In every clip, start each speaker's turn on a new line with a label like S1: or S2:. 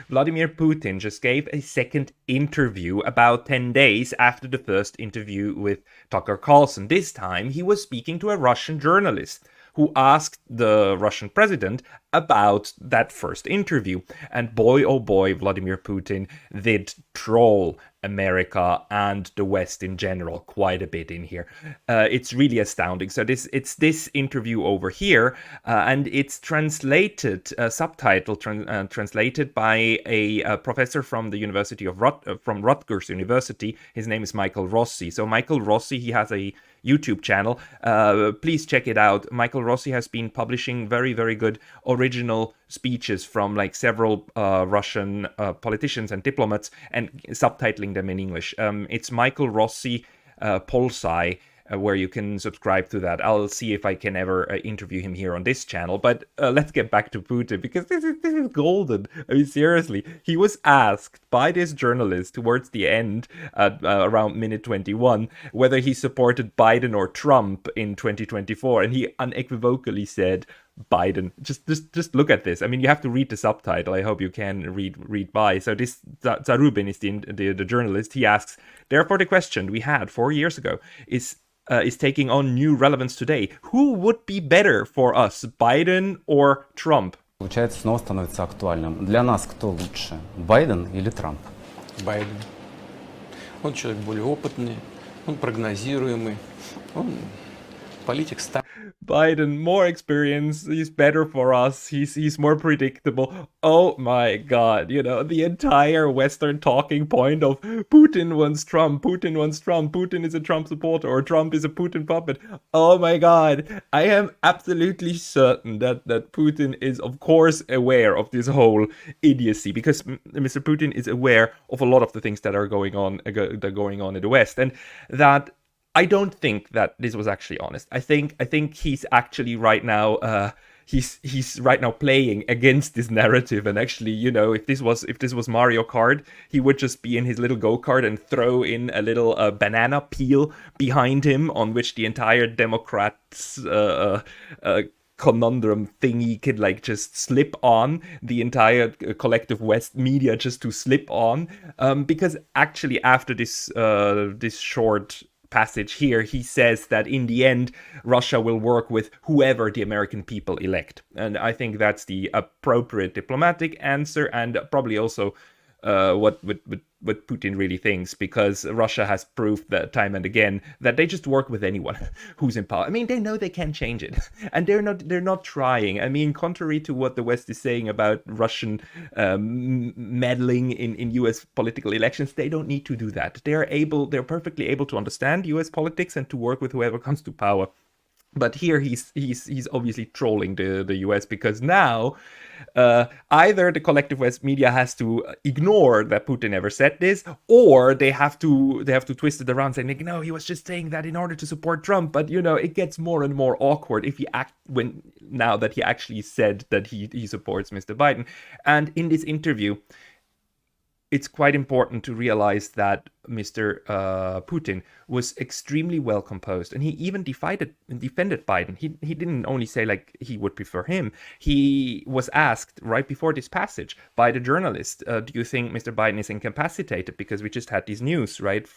S1: Vladimir Putin just gave a second interview about 10 days after the first interview with Tucker Carlson. This time, he was speaking to a Russian journalist who asked the Russian president about that first interview. And boy, oh boy, Vladimir Putin did troll America and the West in general quite a bit in here. It's really astounding. So it's this interview over here, and it's translated, subtitled, translated by a professor from the University of from Rutgers University. His name is Michael Rossi. So Michael Rossi, he has a YouTube channel. Please check it out. Michael Rossi has been publishing very, very good original speeches from like several Russian politicians and diplomats and subtitling them in English. It's Michael Rossi Polsai, where you can subscribe to that. I'll see if I can ever interview him here on this channel. But let's get back to Putin, because this is golden. I mean, seriously, he was asked by this journalist towards the end, at around minute 21, whether he supported Biden or Trump in 2024, and he unequivocally said Biden. Just look at this. I mean, you have to read the subtitle. I hope you can read by. So this Zarubin is the journalist. He asks, therefore, the question we had 4 years ago is taking on new relevance today. Who would be better for us, Biden or Trump?
S2: Получается, снова становится актуальным. Для нас кто лучше, Байден или Трамп?
S3: Байден. Он человек более опытный, он прогнозируемый, он политик стар.
S1: Biden, more experience, he's better for us, he's more predictable. Oh my god, you know, the entire Western talking point of Putin wants Trump, Putin wants Trump, Putin is a Trump supporter, or Trump is a Putin puppet. Oh my god, I am absolutely certain that Putin is, of course, aware of this whole idiocy, because Mr. Putin is aware of a lot of the things that are going on in the West, and that I don't think that this was actually honest. I think he's actually right now he's right now playing against this narrative, and actually, you know, if this was Mario Kart, he would just be in his little go-kart and throw in a little banana peel behind him, on which the entire Democrats conundrum thingy could like just slip on, the entire collective West media just to slip on, because actually after this short passage here, he says that in the end, Russia will work with whoever the American people elect. And I think that's the appropriate diplomatic answer, and probably also what Putin really thinks, because Russia has proved that time and again that they just work with anyone who's in power. I mean, they know they can't change it, and they're not trying. I mean, contrary to what the West is saying about Russian meddling in U.S. political elections, they don't need to do that. They're perfectly able to understand U.S. politics and to work with whoever comes to power. But here he's obviously trolling the US, because now either the collective West media has to ignore that Putin ever said this, or they have to twist it around, saying, no, he was just saying that in order to support Trump. But you know, it gets more and more awkward if now that he actually said that he supports Mr. Biden. And in this interview, it's quite important to realize that Mr. Putin was extremely well composed, and he even defended Biden. He didn't only say like he would prefer him. He was asked right before this passage by the journalist, do you think Mr. Biden is incapacitated? Because we just had this news, right,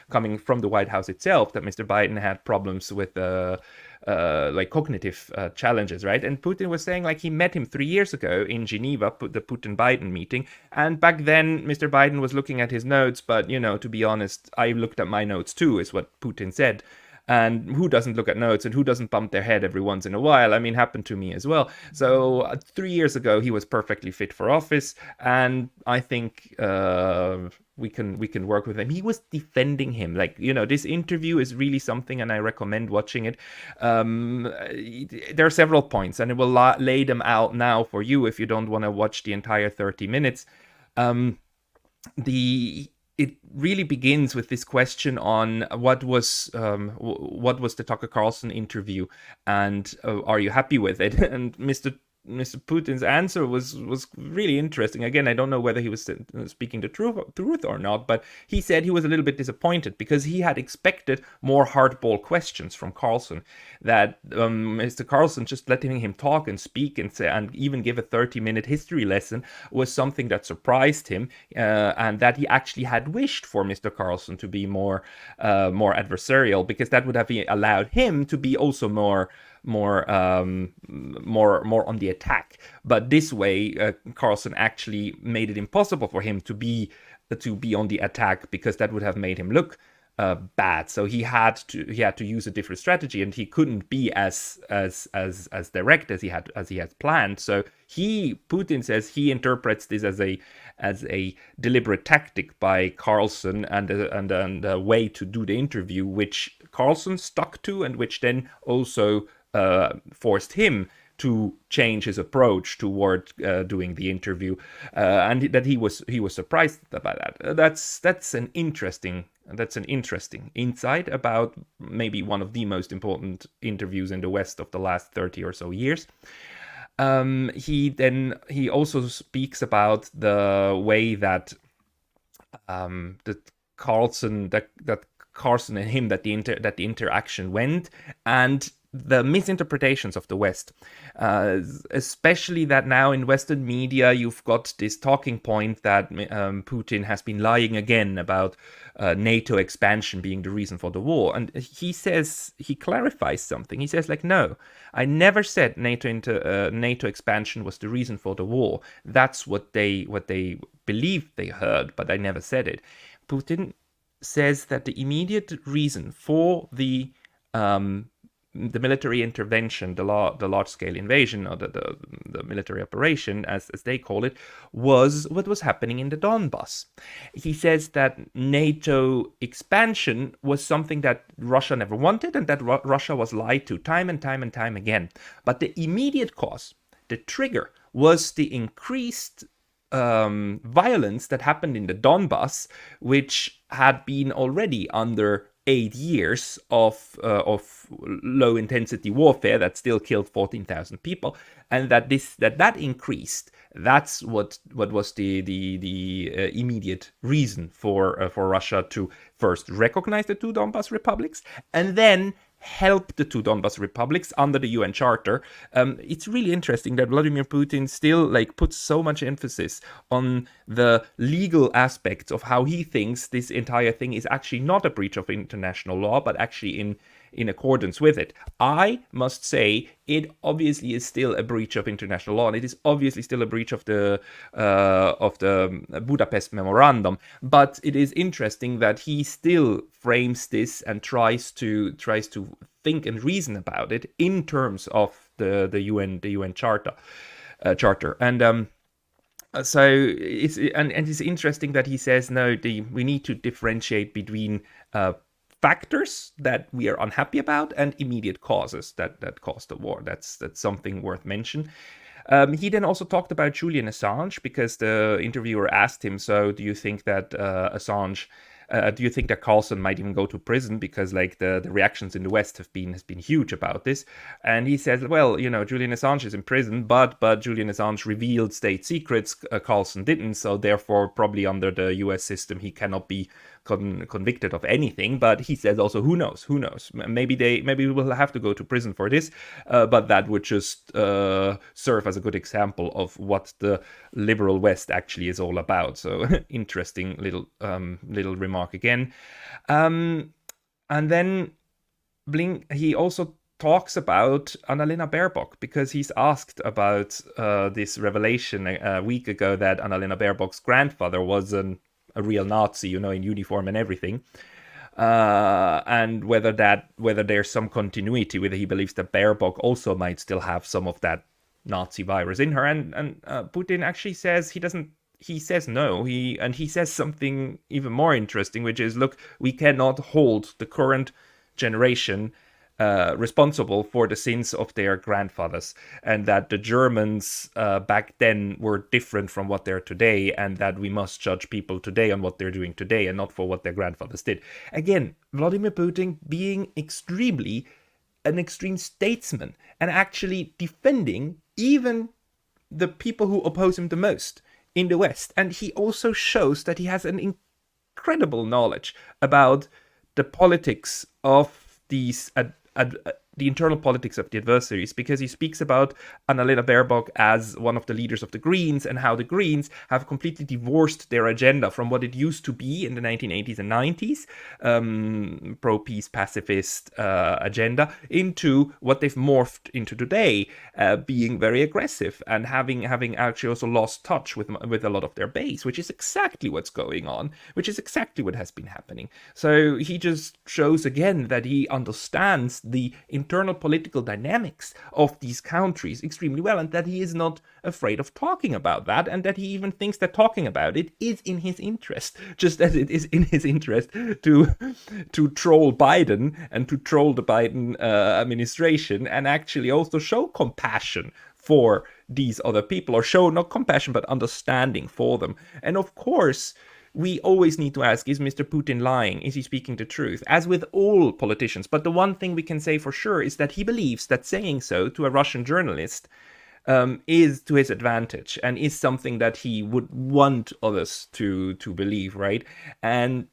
S1: coming from the White House itself, that Mr. Biden had problems with like cognitive challenges, right? And Putin was saying like he met him 3 years ago in Geneva, the Putin-Biden meeting, and back then Mr. Biden was looking at his notes, but you know, to be honest, I looked at my notes too, is what Putin said. And who doesn't look at notes, and who doesn't bump their head every once in a while? I mean, happened to me as well. So 3 years ago, he was perfectly fit for office, and I think we can work with him. He was defending him. Like, you know, this interview is really something, and I recommend watching it. There are several points, and I will lay them out now for you if you don't want to watch the entire 30 minutes. It really begins with this question on what was the Tucker Carlson interview, and are you happy with it? And Mr. Mr. Putin's answer was really interesting. Again, I don't know whether he was speaking the truth or not, but he said he was a little bit disappointed because he had expected more hardball questions from Carlson. That Mr. Carlson just letting him talk and speak and say, and even give a 30-minute history lesson was something that surprised him, and that he actually had wished for Mr. Carlson to be more adversarial, because that would have allowed him to be also more on the attack. But this way, Carlson actually made it impossible for him to be on the attack, because that would have made him look bad. So he had to use a different strategy, and he couldn't be as direct as he had planned. So Putin says he interprets this as a deliberate tactic by Carlson and a way to do the interview, which Carlson stuck to, and which then also forced him to change his approach toward doing the interview, and that he was surprised by that. That's an interesting insight about maybe one of the most important interviews in the West of the last 30 or so years. He also speaks about the way that Carlson and him, that the interaction went, and the misinterpretations of the West, especially that now in Western media you've got this talking point that Putin has been lying again about NATO expansion being the reason for the war. And he clarifies something. He says, like, no, I never said NATO expansion was the reason for the war. That's what they believed they heard, but I never said it. Putin says that the immediate reason for the military intervention, the large-scale invasion, or the military operation, as they call it, was what was happening in the Donbass. He says that NATO expansion was something that Russia never wanted, and that Russia was lied to time and time and time again. But the immediate cause, the trigger, was the increased violence that happened in the Donbass, which had been already under 8 years of low intensity warfare that still killed 14,000 people, and that increased. That's what was the immediate reason for Russia to first recognize the two Donbas republics and then help the two Donbas republics under the UN Charter. It's really interesting that Vladimir Putin still puts so much emphasis on the legal aspects of how he thinks this entire thing is actually not a breach of international law, but actually in accordance with it. I must say it obviously is still a breach of international law, and it is obviously still a breach of the Budapest Memorandum. But it is interesting that he still frames this and tries to think and reason about it in terms of the UN Charter. And so it's interesting that he says no. We need to differentiate between factors that we are unhappy about and immediate causes that caused the war. That's something worth mention. He then also talked about Julian Assange, because the interviewer asked him, so do you think that do you think that Carlson might even go to prison? Because the reactions in the West has been huge about this. And he says, well, Julian Assange is in prison, but Julian Assange revealed state secrets. Carlson didn't, so therefore probably under the US system he cannot be convicted of anything. But he says also, who knows? Maybe we will have to go to prison for this, but that would just serve as a good example of what the liberal West actually is all about. So interesting little remark again. And then he also talks about Annalena Baerbock, because he's asked about this revelation a week ago that Annalena Baerbock's grandfather was a real Nazi, in uniform and everything, and whether there's some continuity, whether he believes that Baerbock also might still have some of that Nazi virus in her. And Putin actually says he doesn't. He says no. He says something even more interesting, which is, look, we cannot hold the current generation responsible for the sins of their grandfathers, and that the Germans back then were different from what they're today, and that we must judge people today on what they're doing today and not for what their grandfathers did. Again, Vladimir Putin being an extreme statesman and actually defending even the people who oppose him the most in the West. And he also shows that he has an incredible knowledge about the politics of these the internal politics of the adversaries, because he speaks about Annalena Baerbock as one of the leaders of the Greens, and how the Greens have completely divorced their agenda from what it used to be in the 1980s and 90s, pro-peace pacifist agenda, into what they've morphed into today, being very aggressive and having actually also lost touch with a lot of their base, which is exactly what's going on, which is exactly what has been happening. So he just shows again that he understands the internal political dynamics of these countries extremely well, and that he is not afraid of talking about that, and that he even thinks that talking about it is in his interest, just as it is in his interest to troll Biden and to troll the Biden administration, and actually also show compassion for these other people, or show not compassion but understanding for them. And of course, we always need to ask, is Mr. Putin lying? Is he speaking the truth? As with all politicians. But the one thing we can say for sure is that he believes that saying so to a Russian journalist is to his advantage, and is something that he would want others to believe, right? And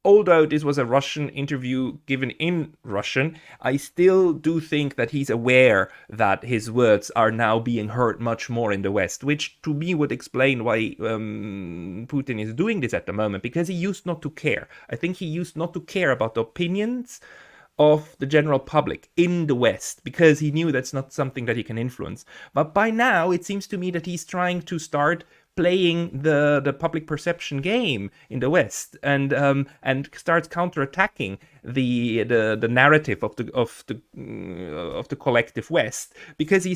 S1: although this was a Russian interview given in Russian, I still do think that he's aware that his words are now being heard much more in the West, which to me would explain why Putin is doing this at the moment, because he used not to care. I think he used not to care about the opinions of the general public in the West, because he knew that's not something that he can influence. But by now, it seems to me that he's trying to start playing the public perception game in the West, and starts counterattacking the narrative of the collective West, because he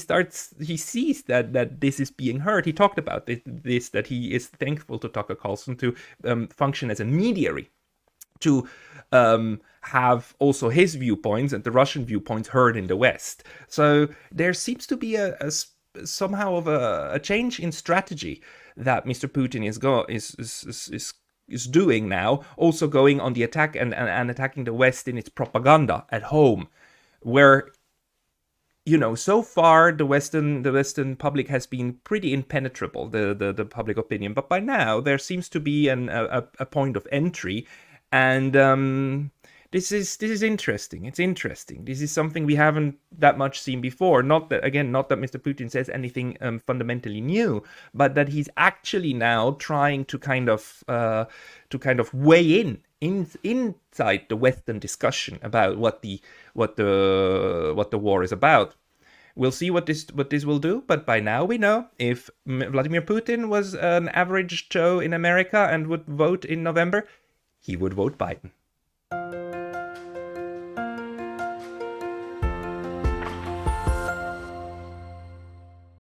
S1: sees that this is being heard. He talked about this that he is thankful to Tucker Carlson to function as a mediary, to have also his viewpoints and the Russian viewpoints heard in the West. So there seems to be somehow of a change in strategy that Mr. Putin is doing now, also going on the attack and attacking the West in its propaganda at home, where, you know, so far the Western public has been pretty impenetrable, the public opinion, but by now there seems to be a point of entry, and this is interesting. It's interesting. This is something we haven't that much seen before. Not that Mr. Putin says anything fundamentally new, but that he's actually now trying to kind of weigh inside the Western discussion about what the war is about. We'll see what this will do, but by now we know if Vladimir Putin was an average Joe in America and would vote in November, he would vote Biden.